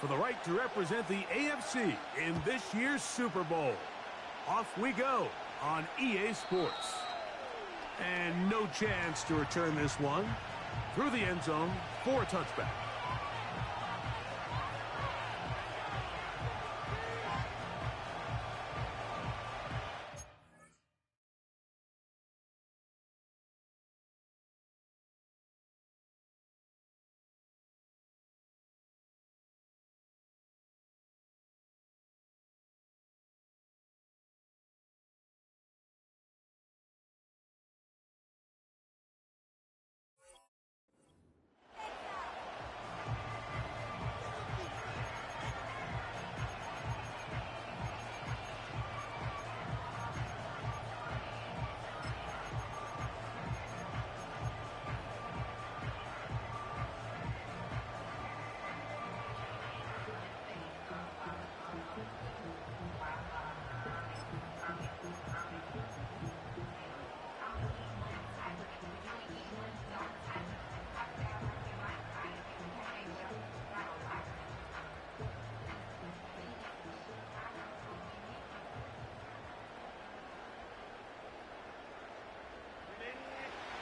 for the right to represent the AFC in this year's Super Bowl. Off we go on EA Sports. And no chance to return this one. Through the end zone for a touchback.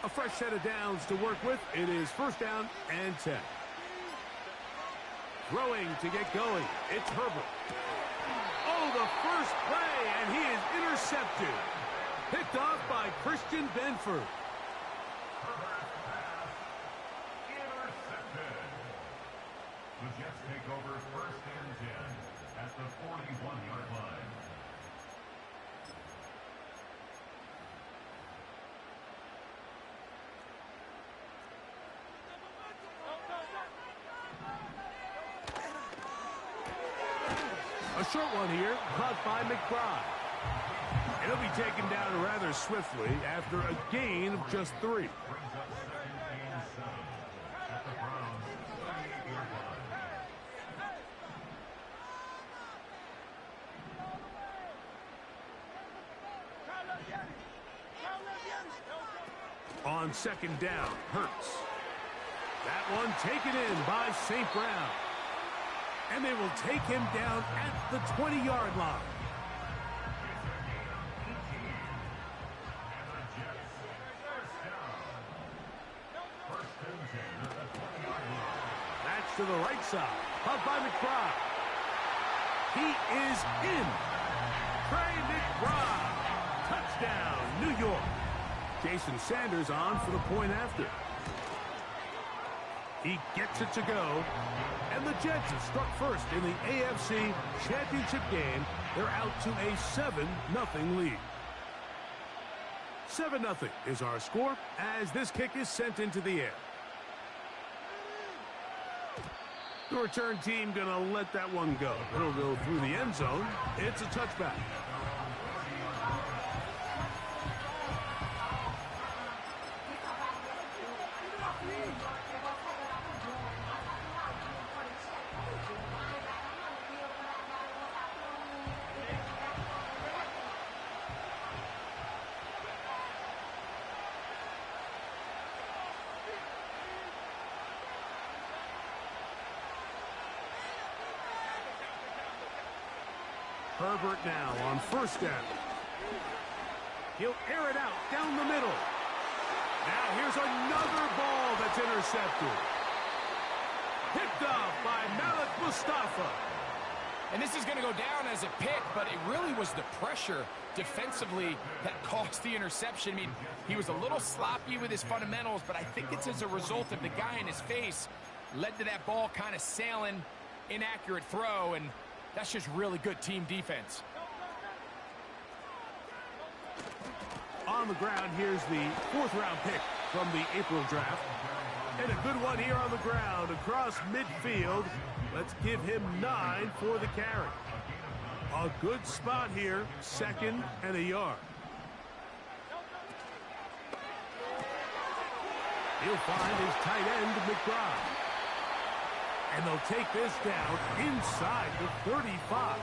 A fresh set of downs to work with. It is first down and 10. Throwing to get going. It's Herbert. Oh, the first play, and he is intercepted. Picked off by Christian Benford. Intercepted. The Jets take over first and 10 at the 41-yard line. A short one here, caught by McBride. It'll be taken down rather swiftly after a gain of just 3. On second down, Hurts. That one taken in by St. Brown. And they will take him down at the 20-yard line. That's to the right side. Caught by McBride. He is in. Trey McBride. Touchdown, New York. Jason Sanders on for the point after. He gets it to go. And the Jets have struck first in the AFC Championship game. They're out to a 7-0 lead. 7-0 is our score as this kick is sent into the air. The return team going to let that one go. It'll go through the end zone. It's a touchback. Herbert now on first down. He'll air it out down the middle. Now here's another ball that's intercepted. Picked off by Malik Mustafa. And this is going to go down as a pick, but it really was the pressure defensively that caused the interception. I mean, he was a little sloppy with his fundamentals, but I think it's as a result of the guy in his face led to that ball kind of sailing, inaccurate throw, and that's just really good team defense. On the ground, here's the 4th-round pick from the April draft. And a good one here on the ground across midfield. Let's give him 9 for the carry. A good spot here, 2nd and a yard. He'll find his tight end, McBride. And they'll take this down inside the 35.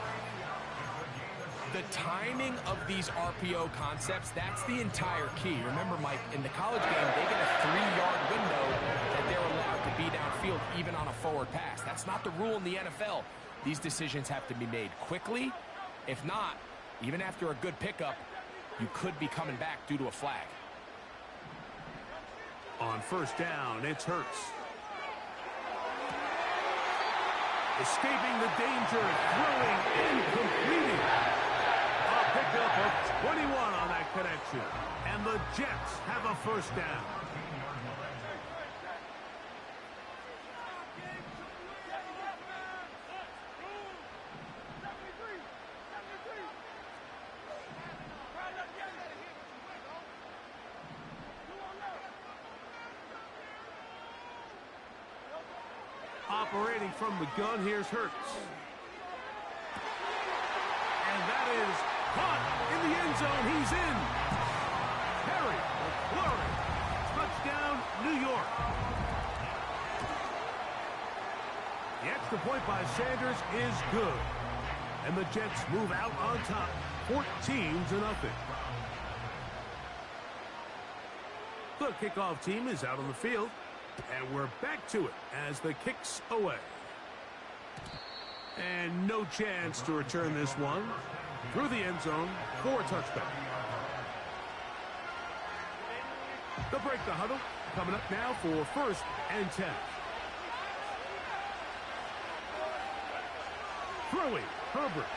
The timing of these RPO concepts, that's the entire key. Remember, Mike, in the college game, they get a 3-yard window that they're allowed to be downfield. field even on a forward pass. That's not the rule in the NFL. These decisions have to be made quickly. If not, even after a good pickup, you could be coming back due to a flag. On first down, it's Hurts. Escaping the danger, throwing and completing. A pickup of 21 on that connection. And the Jets have a first down. Operating from the gun, here's Hurts. And that is caught in the end zone. He's in. Harry McLaurin. Touchdown, New York. The extra point by Sanders is good. And the Jets move out on top, 14-0. The kickoff team is out on the field. And we're back to it as the kick's away. And no chance to return this one through the end zone for a touchback. They'll break the huddle. Coming up now for first and 10. Throwing, Herbert.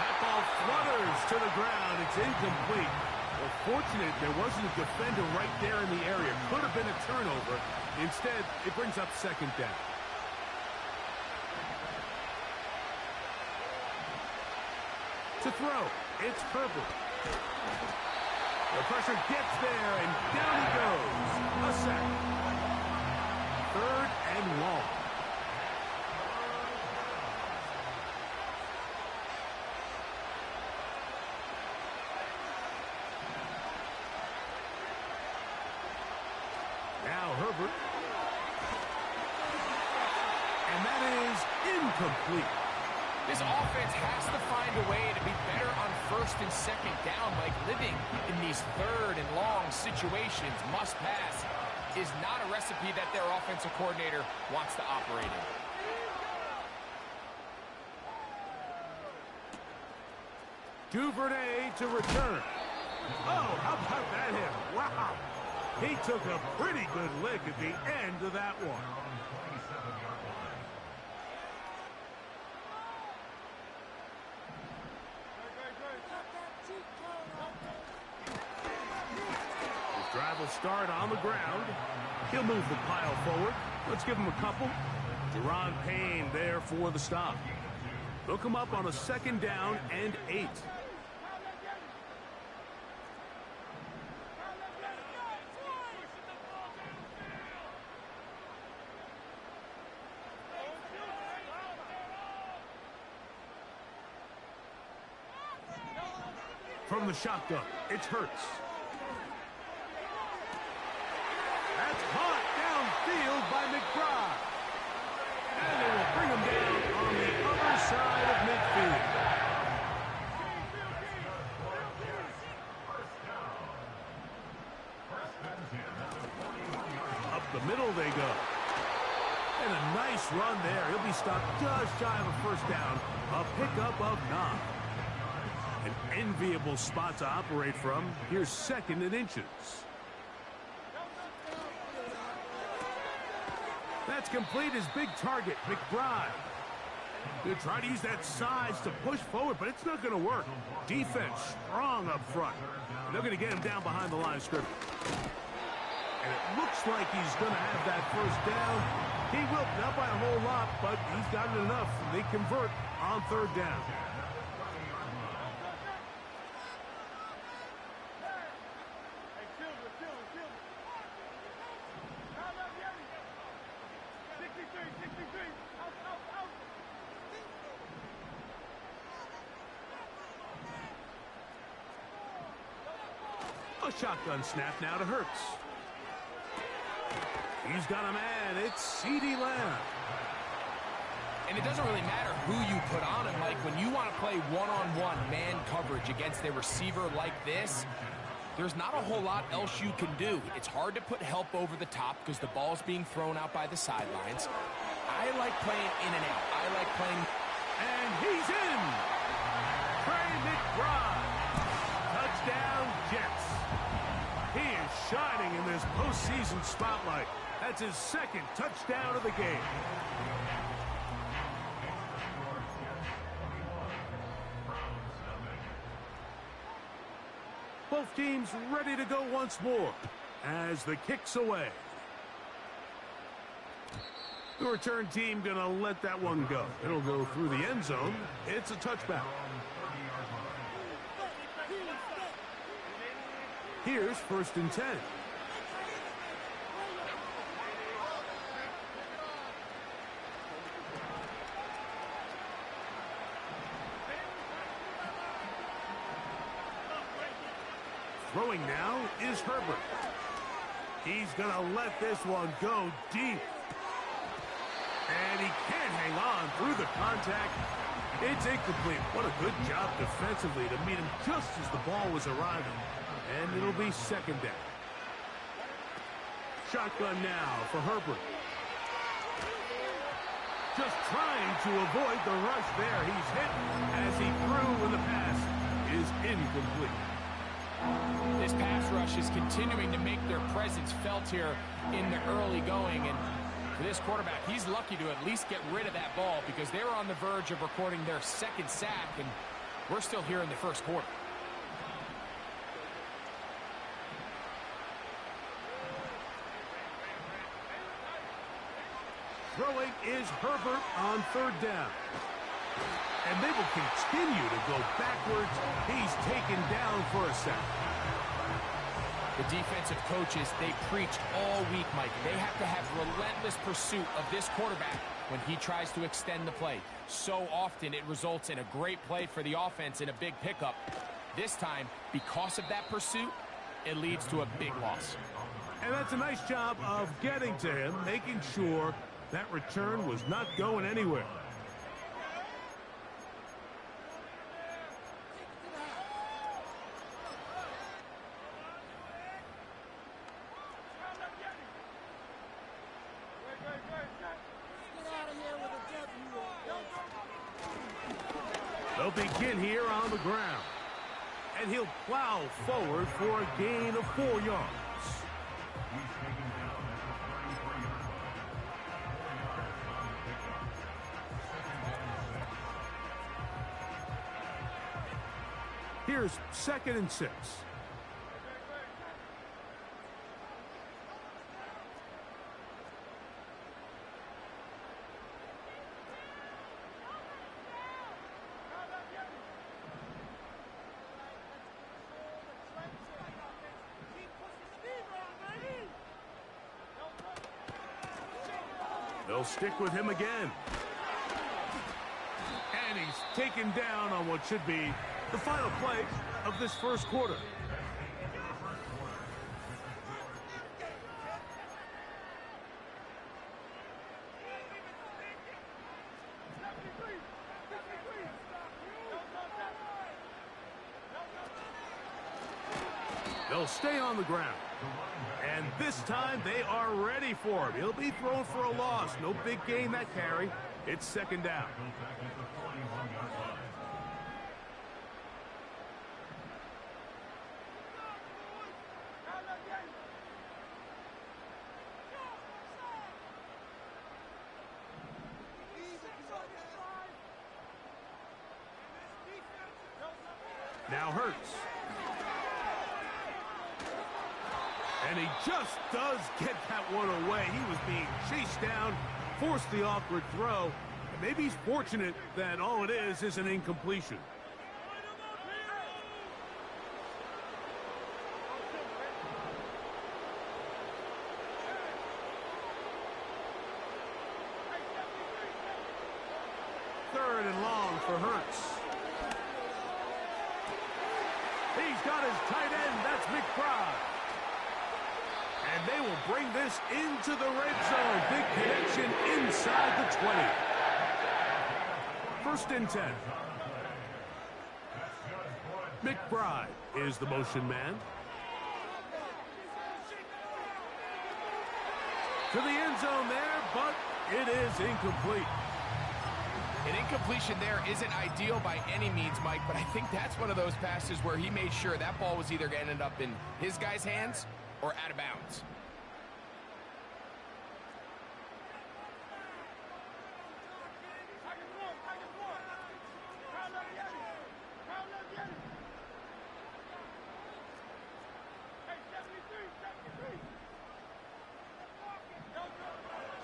That ball flutters to the ground. It's incomplete. Well, fortunate there wasn't a defender right there in the area. Could have been a turnover. Instead, it brings up second down. To throw, it's Herbert. The pressure gets there, and down he goes. A sack. Third and long. Herbert. And that is incomplete. This offense has to find a way to be better on first and second down, like living in these third and long situations. Must pass is not a recipe that their offensive coordinator wants to operate in. Duvernay to return. Oh, how about that hit? Wow. He took a pretty good lick at the end of that one. His drive will start on the ground. He'll move the pile forward. Let's give him a couple. Deron Payne there for the stop. They'll come up on a second down and 8. From the shotgun, it's Hurts. That's caught downfield by McBride. And they will bring him down on the other side of midfield. Up the middle they go. And a nice run there. He'll be stopped just shy of a first down. A pickup of 9. An enviable spot to operate from. Here's second and inches. That's complete. His big target, McBride. They're trying to use that size to push forward, but it's not going to work. Defense strong up front. They're going to get him down behind the line of scrimmage. And it looks like he's going to have that first down. He will, not by a whole lot, but he's got it enough. They convert on third down. A shotgun snap now to Hurts. He's got a man. It's CeeDee Lamb. And it doesn't really matter who you put on him. Like when you want to play one-on-one man coverage against a receiver like this, there's not a whole lot else you can do. It's hard to put help over the top because the ball's being thrown out by the sidelines. I like playing in and out. I like playing... And he's in! Trey McBride. Touchdown, Jets. He is shining in this postseason spotlight. That's his second touchdown of the game. Both teams ready to go once more as the kick's away. The return team going to let that one go. It'll go through the end zone. It's a touchback. Here's 1st and 10. Throwing now is Herbert. He's going to let this one go deep. And he can't hang on through the contact. It's incomplete. What a good job defensively to meet him just as the ball was arriving. And it'll be 2nd down. Shotgun now for Herbert. Just trying to avoid the rush there. He's hit as he threw when the pass is incomplete. This pass rush is continuing to make their presence felt here in the early going. And for this quarterback, he's lucky to at least get rid of that ball because they were on the verge of recording their 2nd sack, and we're still here in the 1st quarter. Throwing is Herbert on 3rd down. And they will continue to go backwards. He's taken down for a sack. The defensive coaches, they preached all week, Mike. They have to have relentless pursuit of this quarterback when he tries to extend the play. So often it results in a great play for the offense and a big pickup. This time, because of that pursuit, it leads to a big loss. And that's a nice job of getting to him, making sure that return was not going anywhere. They'll begin here on the ground. And he'll plow forward for a gain of 4 yards. Here's 2nd and 6. They'll stick with him again. And he's taken down on what should be the final play of this 1st quarter. They'll stay on the ground. And this time they are ready for him. He'll be thrown for a loss. No big gain that carry. It's 2nd down. Now Hurts. And he just does get that one away. He was being chased down, forced the awkward throw. And maybe he's fortunate that all it is an incompletion. Third and long for Hurts. He's got his tight end. That's McBride. And they will bring this into the red zone. Big connection inside the 20. 1st and 10. McBride is the motion man. to the end zone there, but it is incomplete. An incompletion there isn't ideal by any means, Mike, but I think that's one of those passes where he made sure that ball was either going to end up in his guy's hands or out of bounds.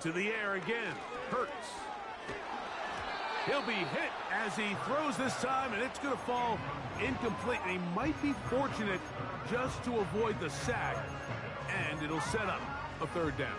To the air again, Hurts. He'll be hit as he throws this time, and it's going to fall incomplete. And he might be fortunate just to avoid the sack, and it'll set up a third down.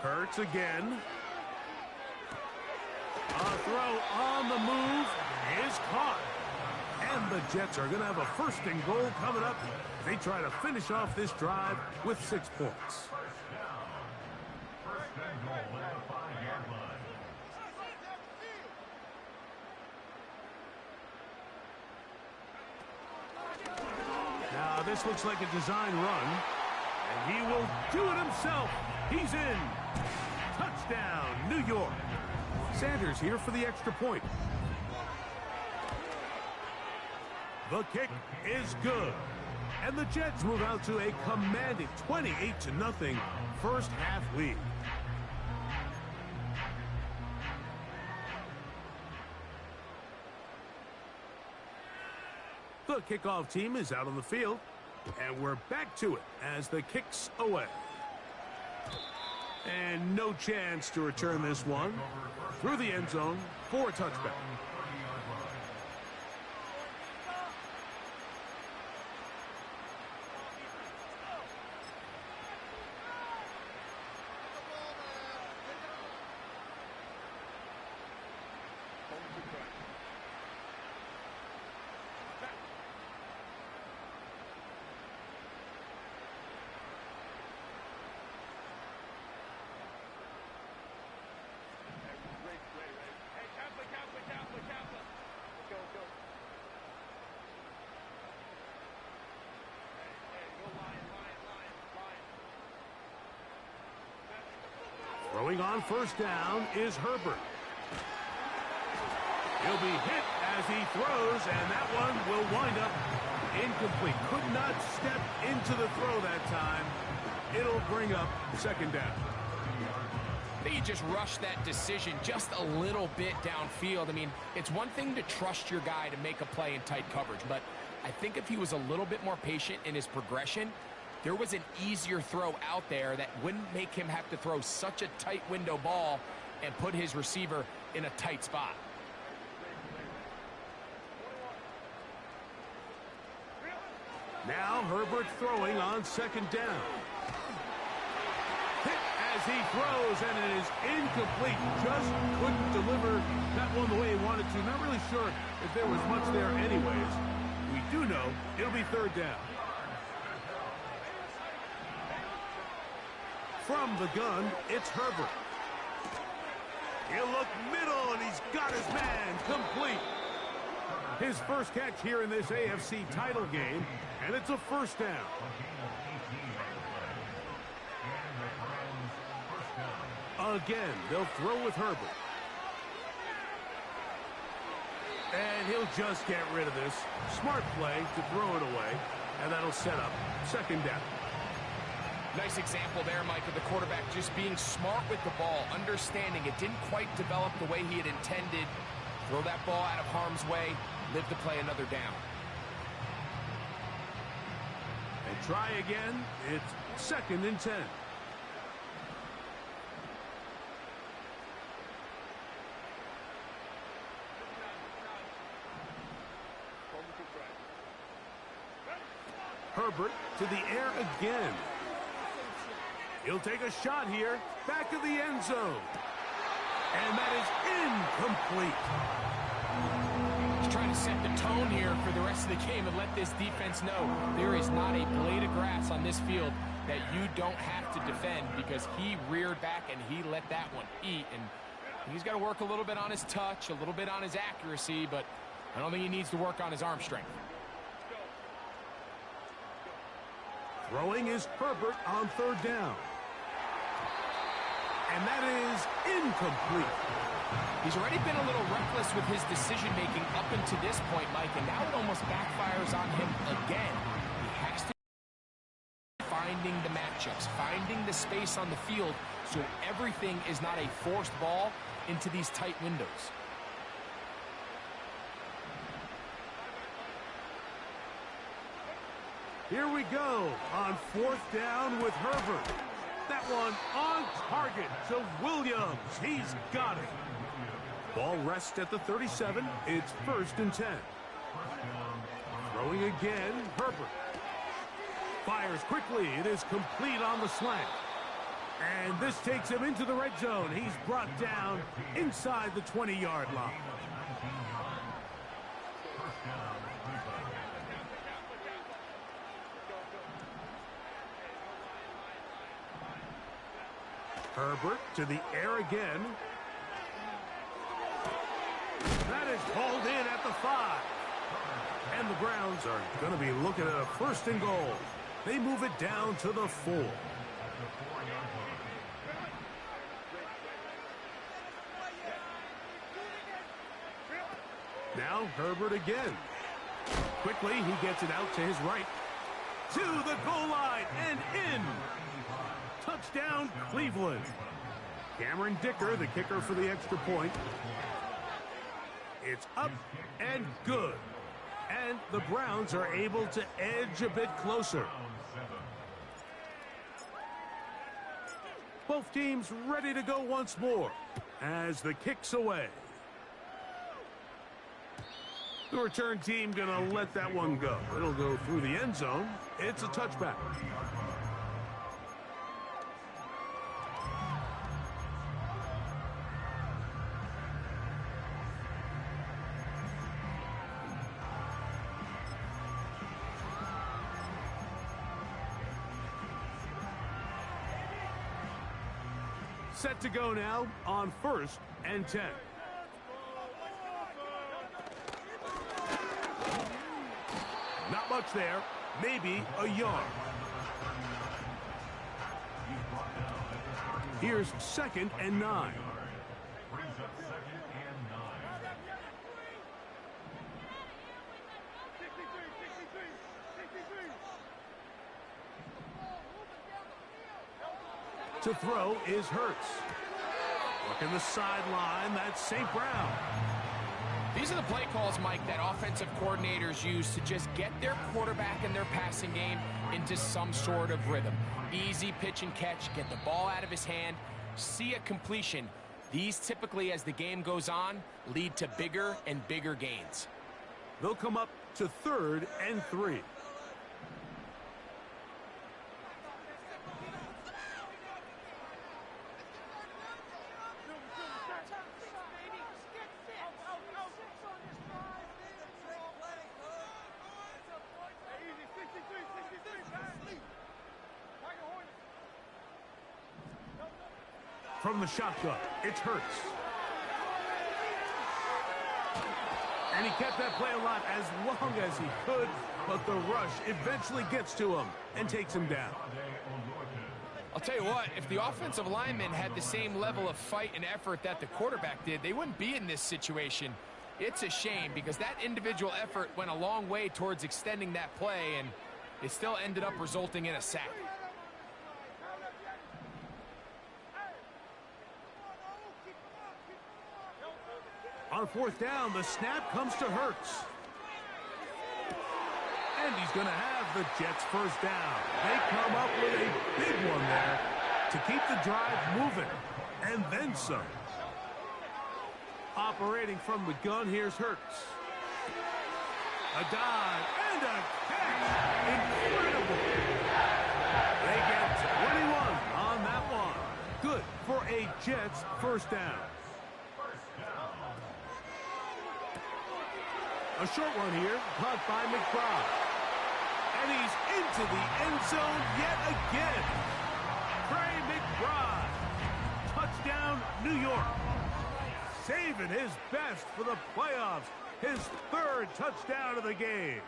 Hurts again. A throw on the move is caught. And the Jets are going to have a first and goal coming up. They try to finish off this drive with 6 points. First and goal at the 5-yard line. Now this looks like a design run. And he will do it himself. He's in. Touchdown, New York. Sanders here for the extra point. The kick is good. And the Jets move out to a commanding 28-0 first half lead. The kickoff team is out on the field. And we're back to it as the kick's away. And no chance to return this one through the end zone for a touchback. Throwing on first down is Herbert. He'll be hit as he throws, and that one will wind up incomplete. Could not step into the throw that time. It'll bring up second down. I think he just rushed that decision just a little bit downfield. I mean, it's one thing to trust your guy to make a play in tight coverage, but I think if he was a little bit more patient in his progression, there was an easier throw out there that wouldn't make him have to throw such a tight window ball and put his receiver in a tight spot. Now Herbert throwing on second down. Hit as he throws, and it is incomplete. Just couldn't deliver that one the way he wanted to. Not really sure if there was much there anyways. We do know it'll be third down. From the gun, it's Herbert. He'll look middle, and he's got his man complete. His first catch here in this AFC title game, and it's a first down. Again, they'll throw with Herbert. And he'll just get rid of this. Smart play to throw it away, and that'll set up second down. Nice example there, Mike, of the quarterback just being smart with the ball, understanding it didn't quite develop the way he had intended. Throw that ball out of harm's way, live to play another down. And try again. It's second and 10. Herbert to the air again. He'll take a shot here, back of the end zone. And that is incomplete. He's trying to set the tone here for the rest of the game and let this defense know there is not a blade of grass on this field that you don't have to defend, because he reared back and he let that one eat. And he's got to work a little bit on his touch, a little bit on his accuracy, but I don't think he needs to work on his arm strength. Throwing is Herbert on third down. And that is incomplete. He's already been a little reckless with his decision-making up until this point, Mike, and now it almost backfires on him again. He has to be finding the matchups, finding the space on the field, so everything is not a forced ball into these tight windows. Here we go on fourth down with Herbert. That one on target to Williams. He's got it. Ball rests at the 37. It's 1st and 10. Throwing again, Herbert. Fires quickly. It is complete on the slant. And this takes him into the red zone. He's brought down inside the 20-yard line. Herbert to the air again. That is hauled in at the 5. And the Browns are going to be looking at a 1st and goal. They move it down to the 4. Now Herbert again. Quickly, he gets it out to his right. To the goal line and in. Touchdown, Cleveland. Cameron Dicker, the kicker for the extra point. It's up and good. And the Browns are able to edge a bit closer. Both teams ready to go once more as the kick's away. The return team gonna let that one go. It'll go through the end zone. It's a touchback. Set to go now on 1st and 10. Not much there. Maybe a yard. Here's 2nd and 9. To throw is Hurts. Looking the sideline, that's St. Brown. These are the play calls, Mike, that offensive coordinators use to just get their quarterback and their passing game into some sort of rhythm. Easy pitch and catch, get the ball out of his hand, see a completion. These typically, as the game goes on, lead to bigger and bigger gains. They'll come up to 3rd and 3. From the shotgun, it's Hurts. And he kept that play alive as long as he could, but the rush eventually gets to him and takes him down. I'll tell you what, if the offensive linemen had the same level of fight and effort that the quarterback did, they wouldn't be in this situation. It's a shame because that individual effort went a long way towards extending that play, and it still ended up resulting in a sack. On 4th down, the snap comes to Hurts. And he's going to have the Jets 1st down. They come up with a big one there to keep the drive moving. And then some. Operating from the gun, here's Hurts. A dive and a catch. Incredible. They get 21 on that one. Good for a Jets 1st down. A short one here, caught by McBride. And he's into the end zone yet again. Trey McBride. Touchdown, New York. Saving his best for the playoffs. His third touchdown of the game.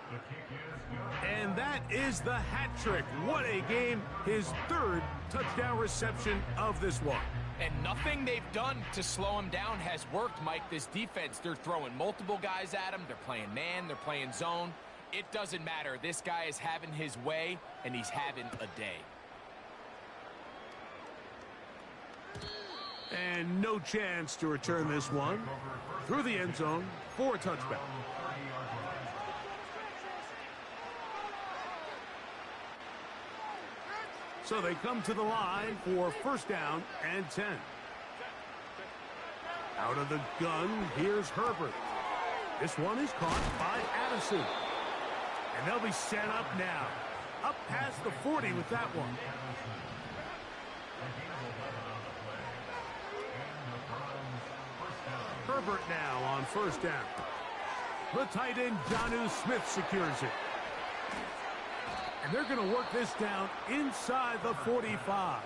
And that is the hat trick. What a game. His third touchdown reception of this one. And nothing they've done to slow him down has worked, Mike. This defense, they're throwing multiple guys at him. They're playing man. They're playing zone. It doesn't matter. This guy is having his way, and he's having a day. And no chance to return this one. Through the end zone for a touchback. So they come to the line for first down and 10. Out of the gun, here's Herbert. This one is caught by Addison. And they'll be set up now. Up past the 40 with that one. Herbert now on first down. The tight end, Jonnu Smith, secures it. And they're going to work this down inside the 45.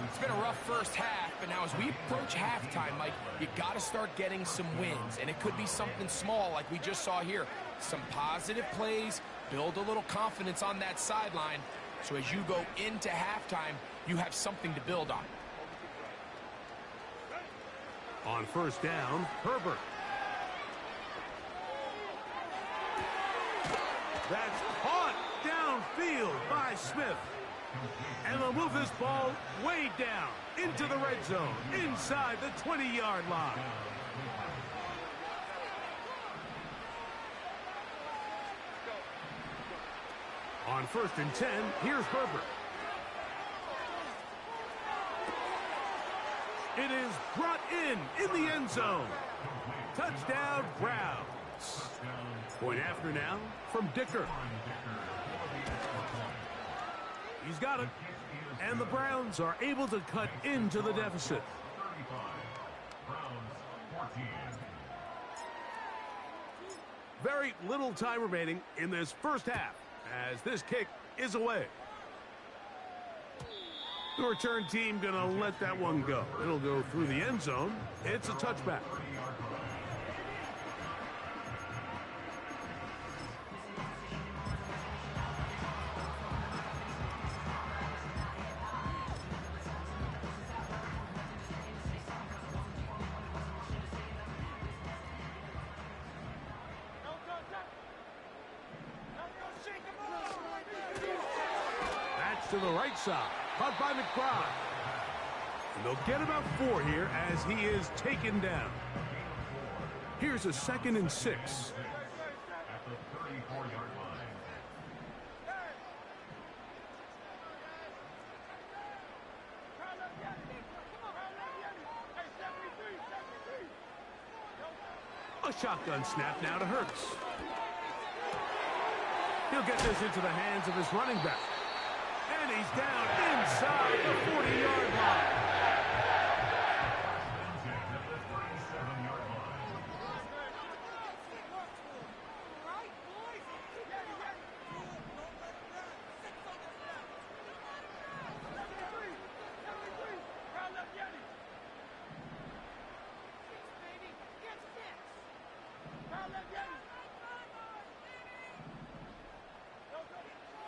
It's been a rough first half, but now as we approach halftime, Mike, you got to start getting some wins. And it could be something small like we just saw here. Some positive plays, build a little confidence on that sideline. So as you go into halftime, you have something to build on. On first down, Herbert. That's caught downfield by Smith. And they'll move this ball way down into the red zone, inside the 20-yard line. On first and 10, here's Herbert. It is brought in the end zone. Touchdown, Browns. Point after now from Dicker. He's got it. And the Browns are able to cut into the deficit. Very little time remaining in this first half as this kick is away. The return team going to let that one go. It'll go through the end zone. It's a touchback. That's to the right side. Caught by McBride. And they'll get about 4 here as he is taken down. Here's a 2nd and 6. At the 34-yard line. A shotgun snap now to Hurts. He'll get this into the hands of his running back. And he's down inside the 40-yard line.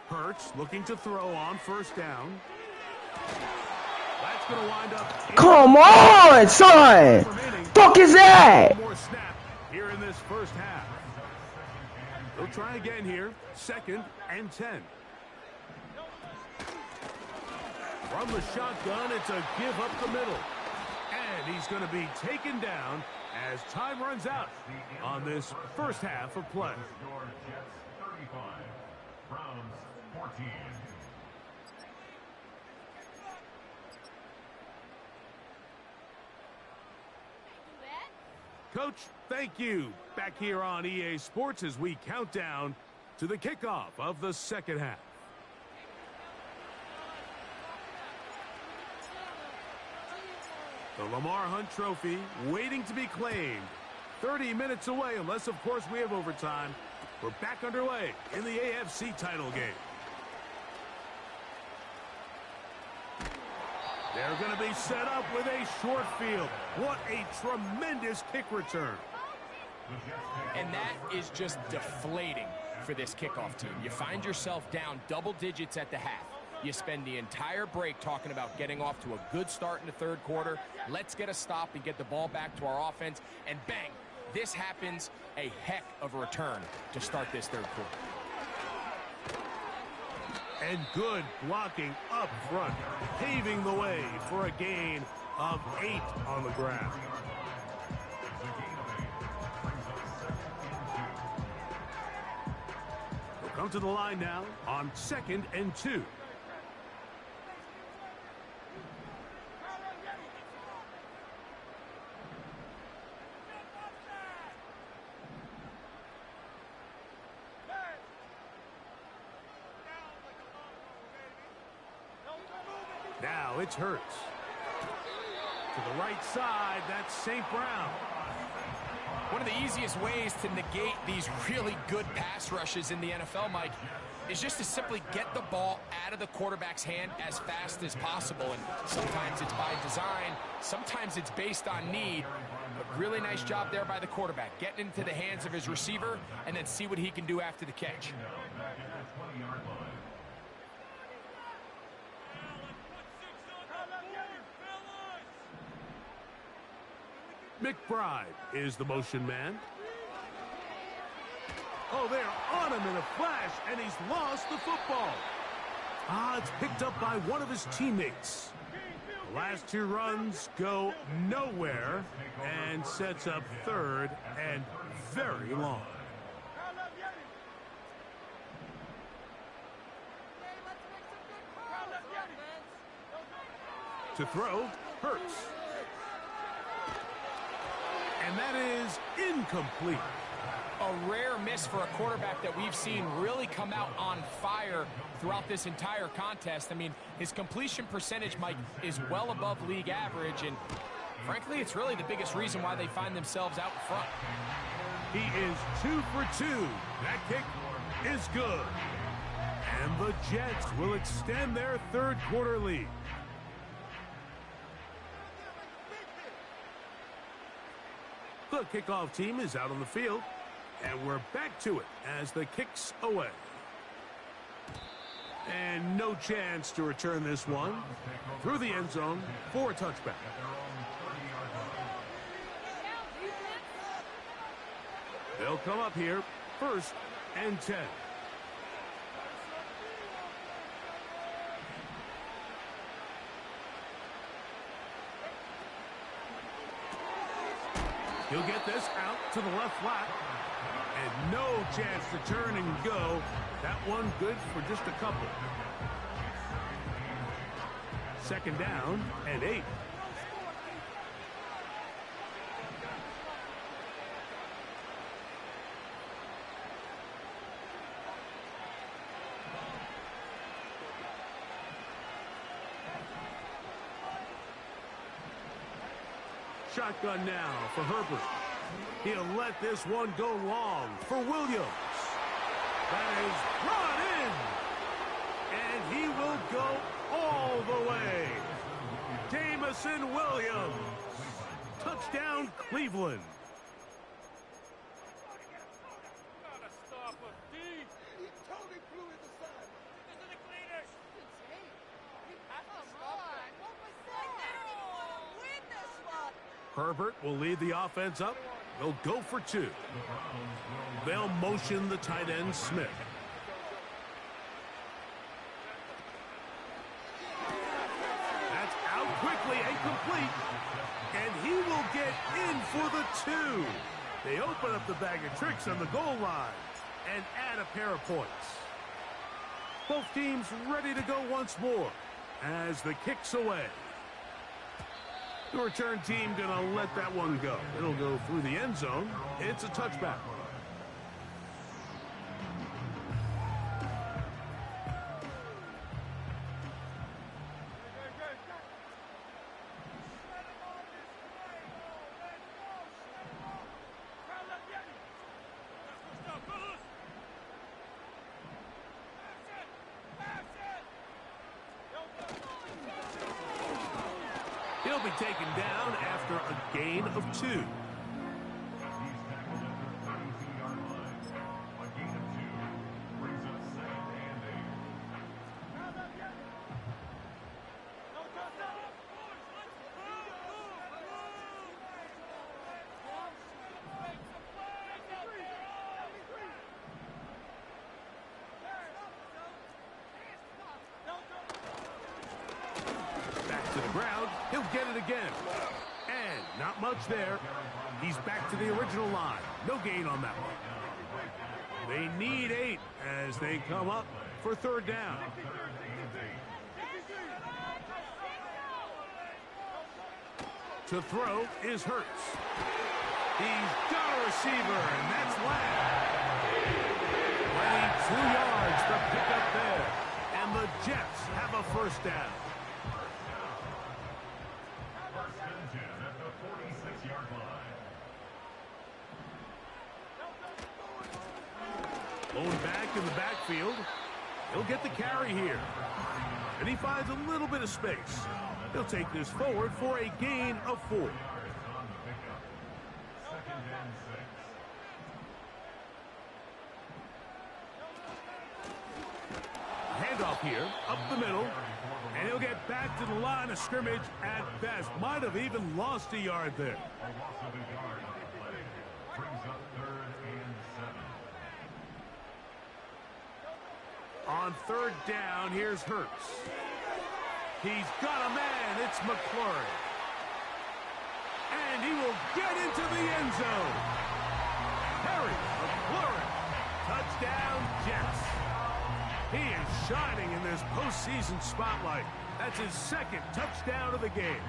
Hurts looking to throw on first down. That's going to wind up. Come on, son! Fuck is that? One more snap here in this first half. They'll try again here. 2nd and 10. From the shotgun, it's a give up the middle. And he's going to be taken down as time runs out on this first half of play. Jets 35, Browns 14. Coach, thank you. Back here on EA Sports as we count down to the kickoff of the second half. The Lamar Hunt Trophy waiting to be claimed 30 minutes away, unless, of course, we have overtime. We're back underway in the AFC title game. They're going to be set up with a short field. What a tremendous kick return. And that is just deflating for this kickoff team. You find yourself down double digits at the half. You spend the entire break talking about getting off to a good start in the third quarter. Let's get a stop and get the ball back to our offense. And bang, this happens. A heck of a return to start this third quarter. And good blocking up front, paving the way for a gain of 8 on the ground. We'll come to the line now on 2nd and 2. Now it's Hurts. To the right side, that's St. Brown. One of the easiest ways to negate these really good pass rushes in the NFL, Mike, is just to simply get the ball out of the quarterback's hand as fast as possible. And sometimes it's by design, sometimes it's based on need. But really nice job there by the quarterback, getting into the hands of his receiver and then see what he can do after the catch. McBride is the motion man. Oh, they're on him in a flash, and he's lost the football. It's picked up by one of his teammates. The last 2 runs go nowhere and sets up 3rd and very long. To throw, Hurts. And that is incomplete. A rare miss for a quarterback that we've seen really come out on fire throughout this entire contest. I mean, his completion percentage, Mike, is well above league average, and frankly, it's really the biggest reason why they find themselves out front. He is 2 for 2. That kick is good. And the Jets will extend their third quarter lead. The kickoff team is out on the field, and we're back to it as the kick's away. And no chance to return this one through the end zone for a touchback. They'll come up here, 1st and 10. He'll get this out to the left flat. And no chance to turn and go. That one good for just a couple. 2nd down and 8. Shotgun now for Herbert. He'll let this one go long for Williams. That is brought in. And he will go all the way. Jameson Williams. Touchdown, Cleveland. Herbert will lead the offense up. They'll go for 2. They'll motion the tight end, Smith. That's out quickly and complete. And he will get in for the 2. They open up the bag of tricks on the goal line and add a pair of points. Both teams ready to go once more as the kick's away. The return team going to let that one go. It'll go through the end zone. It's a touchback. He'll be taken down after a gain of 2. He's tackled at the 32-yard line. A gain of 2 brings up 2nd and 8. Back to the ground. He'll get it again. And not much there. He's back to the original line. No gain on that one. They need 8 as they come up for 3rd down. To throw is Hurts. He's got a receiver, and that's Lamb. Plenty 2 yards to pick up there. And the Jets have a 1st down. 1st and 10 at the 46-yard line. Lone back in the backfield. He'll get the carry here. And he finds a little bit of space. He'll take this forward for a gain of 4. On the pickup. 2nd and 6. Handoff here, up the middle. And he'll get back to the line of scrimmage at best. Might have even lost a yard there. A loss of a yard on the play. Brings up 3rd and 7. On 3rd down, here's Hurts. He's got a man. It's McLaurin. And he will get into the end zone. Harry McLaurin. Touchdown, Jets. He is shining in this postseason spotlight. That's his 2nd touchdown of the game.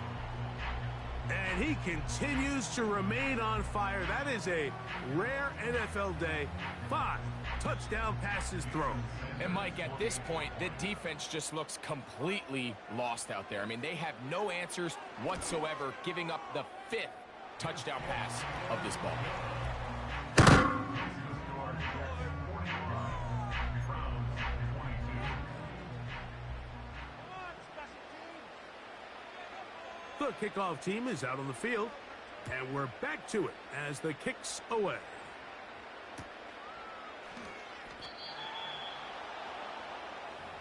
And he continues to remain on fire. That is a rare NFL day. 5 touchdown passes thrown. And Mike, at this point, the defense just looks completely lost out there. I mean, they have no answers whatsoever, giving up the 5th touchdown pass of this ball. The kickoff team is out on the field, and we're back to it as the kick's away.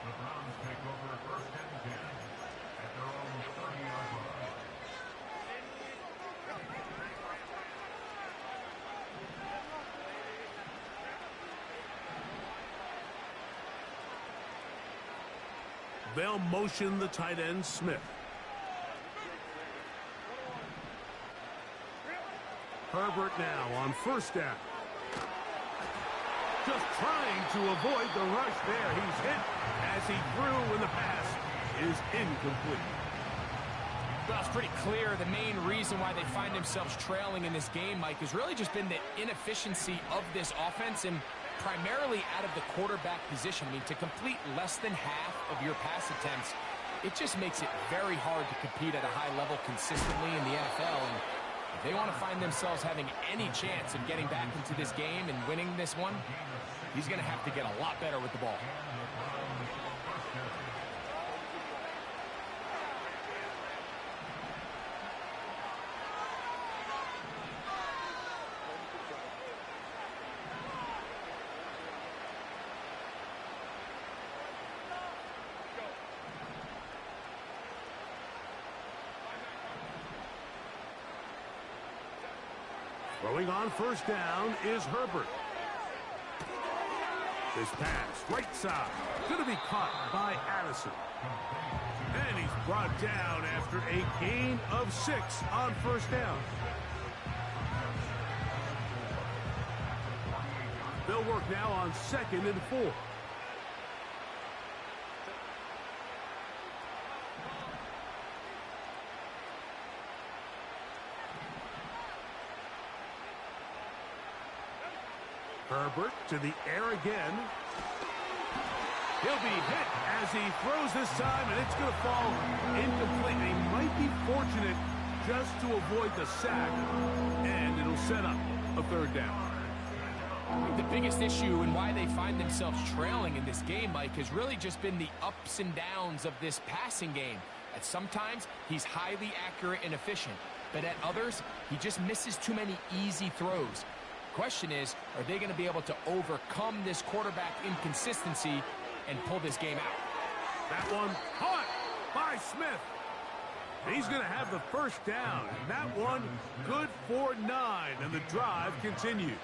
The Browns take over 1st and 10 at their own 30-yard line. They'll motion the tight end, Smith. Herbert now on 1st down. Just trying to avoid the rush there. He's hit as he threw when the pass is incomplete. Well, it's pretty clear the main reason why they find themselves trailing in this game, Mike, has really just been the inefficiency of this offense and primarily out of the quarterback position. I mean, to complete less than half of your pass attempts, it just makes it very hard to compete at a high level consistently in the NFL. And if they want to find themselves having any chance of getting back into this game and winning this one, he's going to have to get a lot better with the ball. Throwing on 1st down is Herbert. This pass, right side, going to be caught by Addison. And he's brought down after a gain of 6 on 1st down. They'll work now on 2nd and 4. Herbert to the air again. He'll be hit as he throws this time, and it's going to fall incomplete. He might be fortunate just to avoid the sack, and it'll set up a 3rd down. The biggest issue and why they find themselves trailing in this game, Mike, has really just been the ups and downs of this passing game. At sometimes, he's highly accurate and efficient, but at others, he just misses too many easy throws. Question is, are they going to be able to overcome this quarterback inconsistency and pull this game out? That one caught by Smith. He's going to have the first down. And that one good for 9, and the drive continues.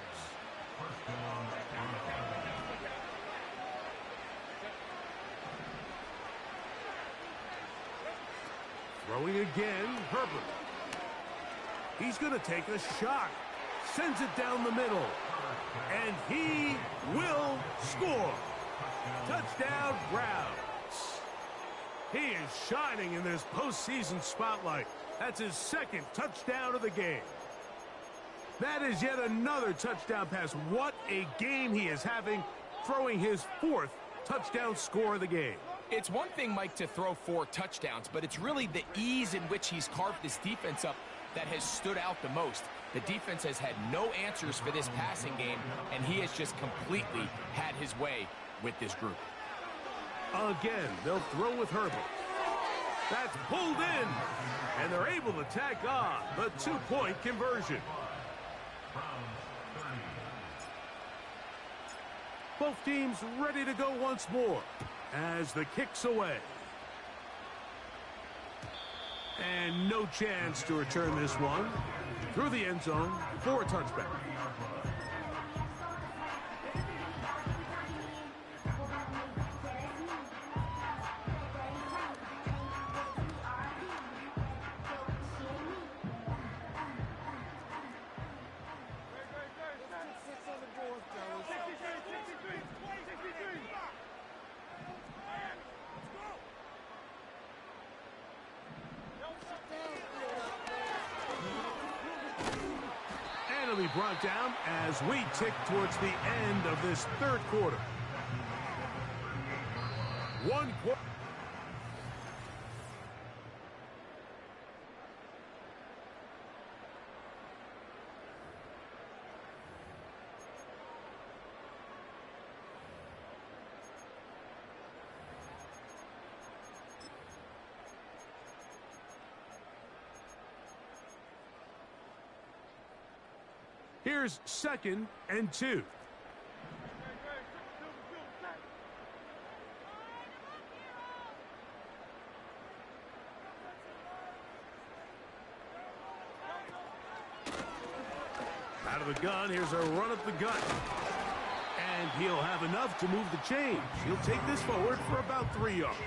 Throwing again, Herbert. He's going to take a shot. Sends it down the middle. And he will score. Touchdown, Browns. He is shining in this postseason spotlight. That's his second touchdown of the game. That is yet another touchdown pass. What a game he is having, throwing his 4th touchdown score of the game. It's one thing, Mike, to throw 4 touchdowns, but it's really the ease in which he's carved this defense up that has stood out the most. The defense has had no answers for this passing game, and he has just completely had his way with this group. Again, they'll throw with Herbert. That's pulled in, and they're able to tack on the 2-point conversion. Both teams ready to go once more as the kick's away. And no chance to return this one through the end zone for a touchback. Be brought down as we tick towards the end of this 3rd quarter. 1 quarter. Here's 2nd and 2. Out of the gun, here's a run up the gut. And he'll have enough to move the chains. He'll take this forward for about 3 yards.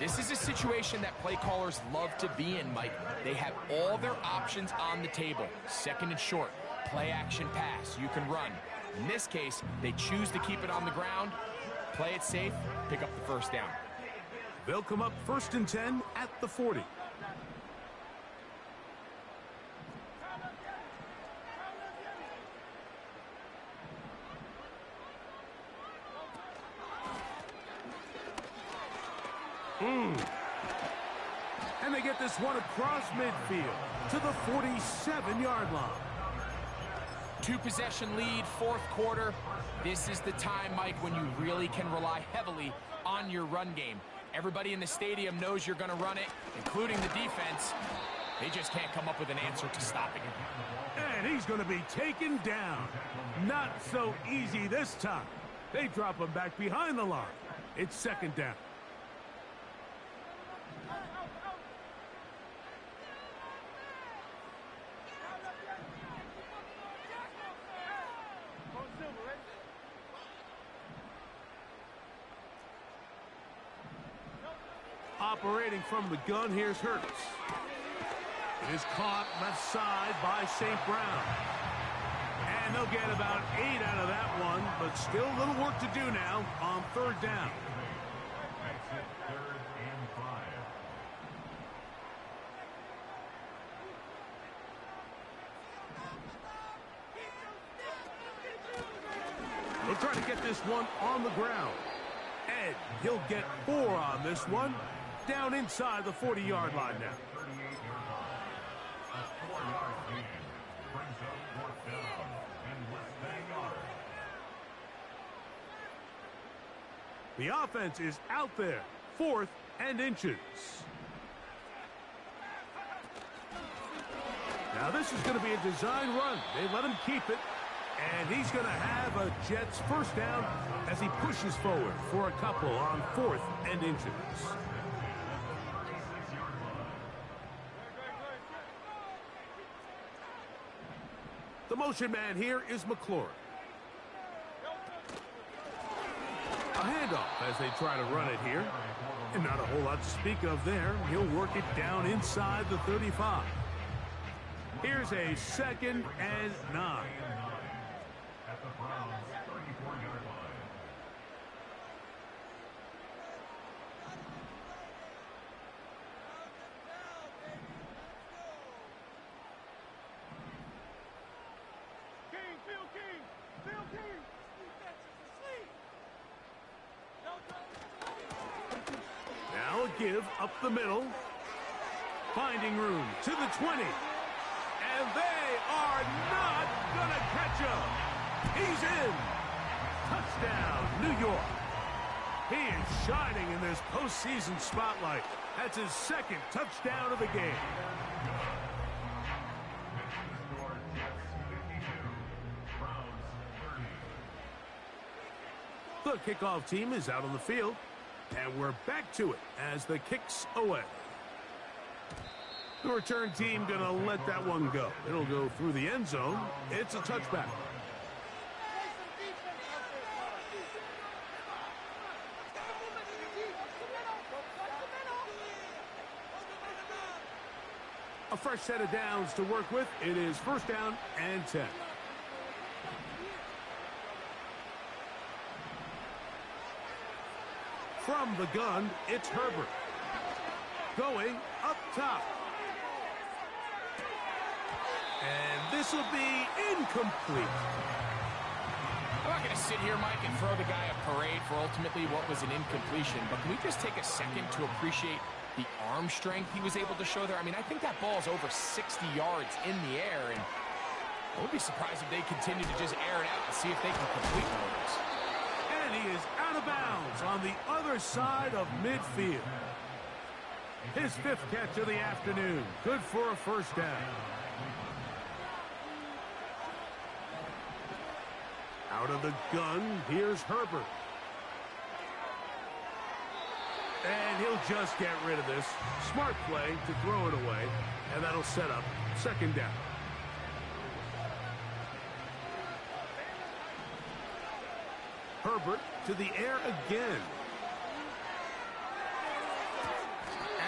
This is a situation that play callers love to be in, Mike. They have all their options on the table. 2nd and short, play action pass, you can run. In this case, they choose to keep it on the ground, play it safe, pick up the 1st down. They'll come up 1st and 10 at the 40. And they get this one across midfield to the 47-yard line. 2-possession lead, 4th quarter. This is the time, Mike, when you really can rely heavily on your run game. Everybody in the stadium knows you're going to run it, including the defense. They just can't come up with an answer to stopping it. And he's going to be taken down. Not so easy this time. They drop him back behind the line. It's 2nd down. Operating from the gun, here's Hurts. It is caught left side by St. Brown. And they'll get about 8 out of that one, but still a little work to do now on 3rd down. Makes it 3rd and 5. They'll try to get this one on the ground. Ed, he'll get 4 on this one. Down inside the 40-yard line now. 38-yard line. A 4-yard gain brings up 4th down and less than a yard. The offense is out there 4th and inches. Now this is going to be a design run. They let him keep it. And he's going to have a Jets first down as he pushes forward for a couple on 4th and inches. The motion man here is McLaurin. A handoff as they try to run it here. And not a whole lot to speak of there. He'll work it down inside the 35. Here's a 2nd and 9. At the Browns' 34-yard line. Now a give up the middle. Finding room to the 20. And they are not going to catch him. He's in. Touchdown, New York. He is shining in this postseason spotlight. That's his 2nd touchdown of the game. Score Jets 52, Browns 30. The kickoff team is out on the field. And we're back to it as the kick's away. The return team going to let that one go. It'll go through the end zone. It's a touchback. A fresh set of downs to work with. It is 1st down and 10. From the gun, it's Herbert. Going up top. And this will be incomplete. I'm not going to sit here, Mike, and throw the guy a parade for ultimately what was an incompletion, but can we just take a second to appreciate the arm strength he was able to show there? I mean, I think that ball is over 60 yards in the air, and I would be surprised if they continue to just air it out and see if they can complete one of those. And he is out of bounds on the other side of midfield. His 5th catch of the afternoon. Good for a 1st down. Out of the gun, here's Herbert. And he'll just get rid of this. Smart play to throw it away. And that'll set up 2nd down. Herbert to the air again.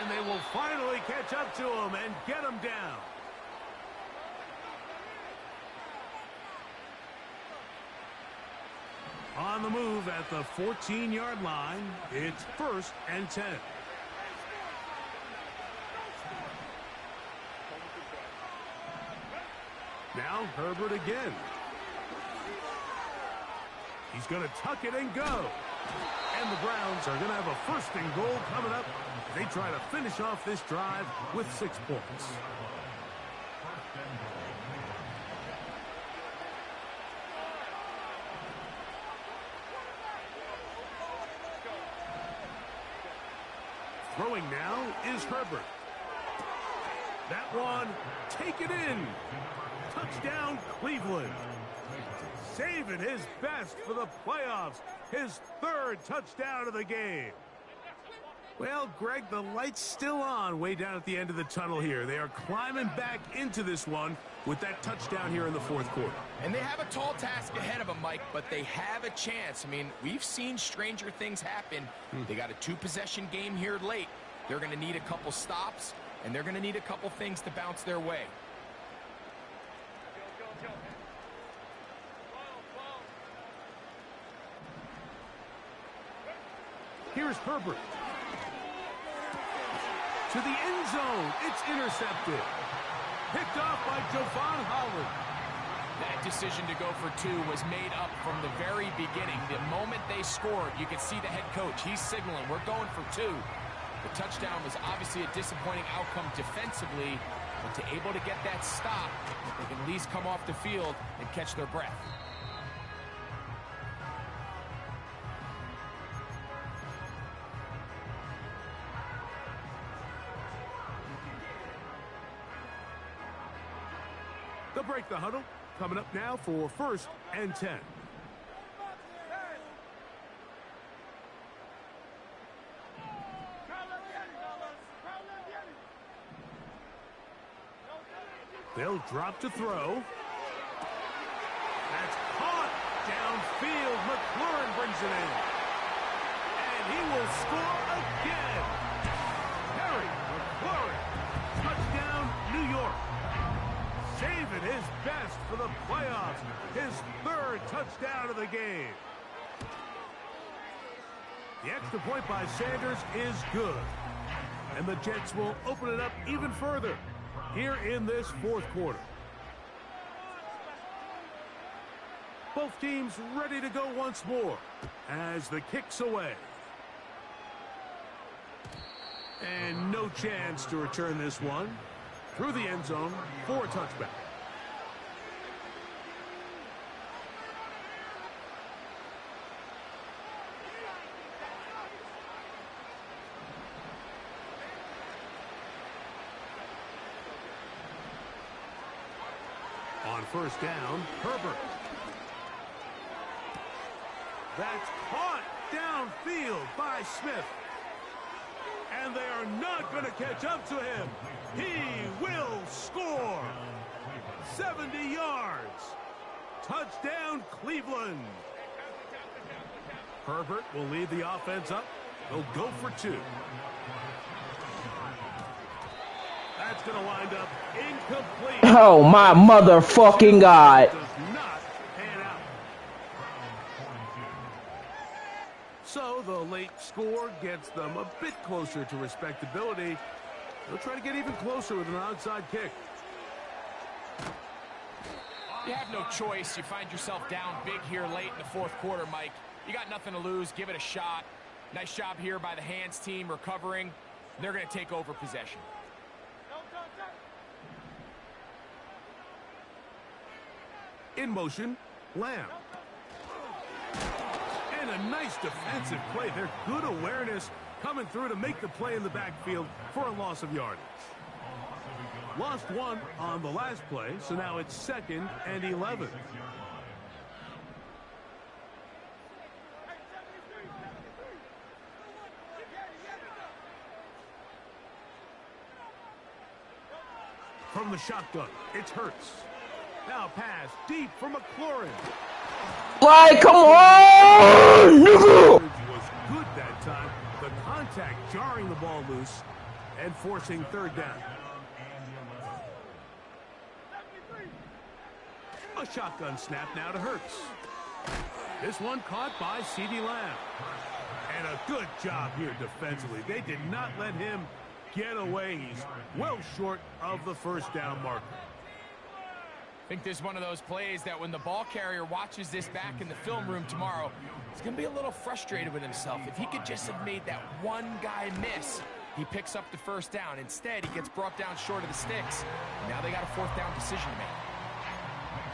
And they will finally catch up to him and get him down. On the move at the 14-yard line, it's 1st and 10. Now Herbert again. He's going to tuck it and go. And the Browns are going to have a 1st and goal coming up. They try to finish off this drive with 6 points. Throwing now is Herbert. That one, take it in. Touchdown, Cleveland. Saving his best for the playoffs. His 3rd touchdown of the game. Well, Greg, the light's still on way down at the end of the tunnel here. They are climbing back into this one with that touchdown here in the 4th quarter. And they have a tall task ahead of them, Mike, but they have a chance. I mean, we've seen stranger things happen. They got a 2-possession game here late. They're going to need a couple stops, and they're going to need a couple things to bounce their way. Here's Herbert. To the end zone. It's intercepted. Picked off by Javon Holland. That decision to go for 2 was made up from the very beginning. The moment they scored, you could see the head coach. He's signaling, we're going for 2. The touchdown was obviously a disappointing outcome defensively, but to able to get that stop, they can at least come off the field and catch their breath. They'll break the huddle. Coming up now for 1st and 10. They'll drop to throw. That's caught downfield. McLaurin brings it in. And he will score again. Harry McLaurin. Touchdown, New York. Saving his best for the playoffs. His 3rd touchdown of the game. The extra point by Sanders is good. And the Jets will open it up even further here in this 4th quarter. Both teams ready to go once more as the kick's away. And no chance to return this one through the end zone for a touchback. On 1st down, Herbert. That's caught downfield by Smith. And they are not going to catch up to him. He will score. 70 yards. Touchdown, Cleveland. Herbert will lead the offense up. They'll go for 2. That's going to wind up incomplete. Oh, my motherfucking God. Does not pan out. So the late score gets them a bit closer to respectability. They'll try to get even closer with an onside kick. You have no choice. You find yourself down big here late in the 4th quarter, Mike. You got nothing to lose. Give it a shot. Nice job here by the hands team recovering. They're going to take over possession. In motion, Lamb. And a nice defensive play. Their good awareness coming through to make the play in the backfield for a loss of yardage. Lost 1 on the last play, so now it's 2nd and 11. From the shotgun, it's Hurts. Now pass deep for McLaurin. Like, come on, nigga! Was good that time. The contact jarring the ball loose and forcing 3rd down. A shotgun snap now to Hurts. This one caught by CeeDee Lamb. And a good job here defensively. They did not let him get away. He's well short of the 1st down marker. I think this is one of those plays that when the ball carrier watches this back in the film room tomorrow, he's going to be a little frustrated with himself. If he could just have made that one guy miss, he picks up the 1st down. Instead, he gets brought down short of the sticks. Now they got a 4th down decision to make.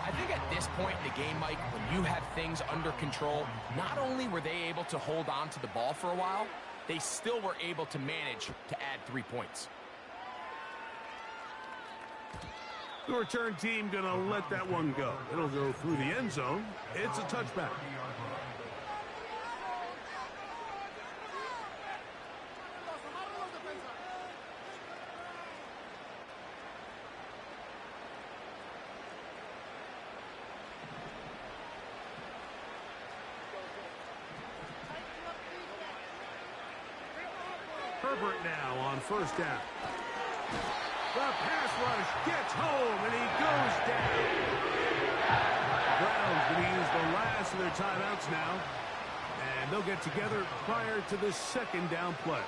I think at this point in the game, Mike, when you have things under control, not only were they able to hold on to the ball for a while, they still were able to manage to add 3 points. The return team going to let that one go. It'll go through the end zone. It's a touchback. Herbert now on 1st down. The pass rush gets home, and he goes down. Browns going to use the last of their timeouts now, and they'll get together prior to the 2nd down play.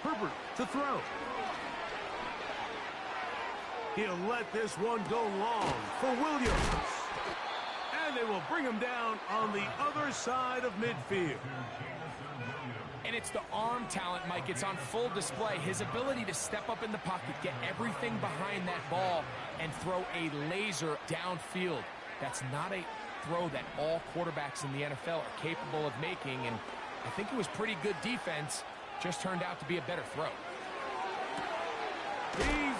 Herbert to throw. He'll let this one go long for Williams. And they will bring him down on the other side of midfield. And it's the arm talent, Mike. It's on full display. His ability to step up in the pocket, get everything behind that ball, and throw a laser downfield. That's not a throw that all quarterbacks in the NFL are capable of making. And I think it was pretty good defense. Just turned out to be a better throw. He's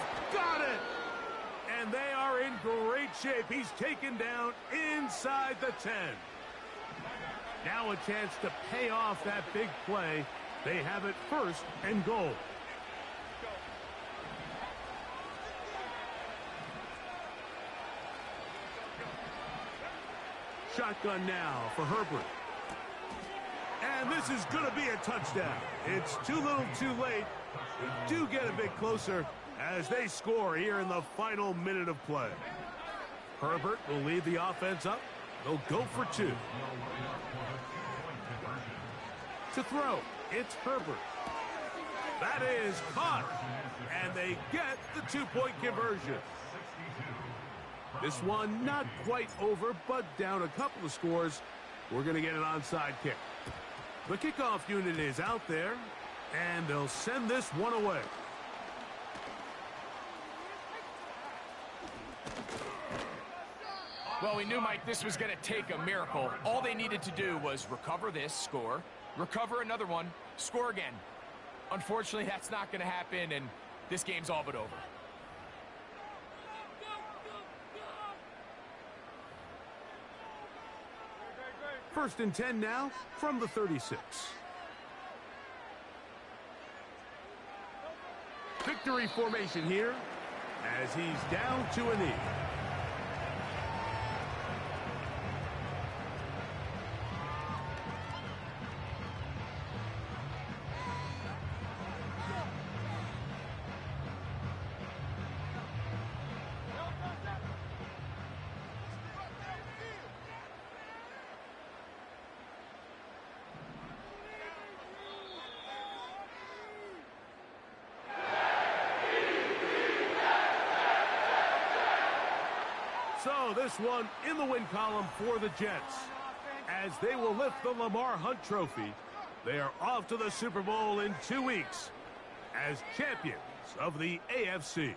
great shape. He's taken down inside the 10. Now a chance to pay off that big play. They have it 1st and goal. Shotgun now for Herbert. And this is going to be a touchdown. It's too little too late. They do get a bit closer as they score here in the final minute of play. Herbert will lead the offense up. They'll go for 2. To throw, it's Herbert. That is caught. And they get the 2-point conversion. This one not quite over, but down a couple of scores. We're going to get an onside kick. The kickoff unit is out there, and they'll send this one away. Well, we knew, Mike, this was going to take a miracle. All they needed to do was recover this, score, recover another one, score again. Unfortunately, that's not going to happen, and this game's all but over. First and 10 now from the 36. Victory formation here as he's down to a knee. So this one in the win column for the Jets as they will lift the Lamar Hunt Trophy. They are off to the Super Bowl in 2 weeks as champions of the AFC.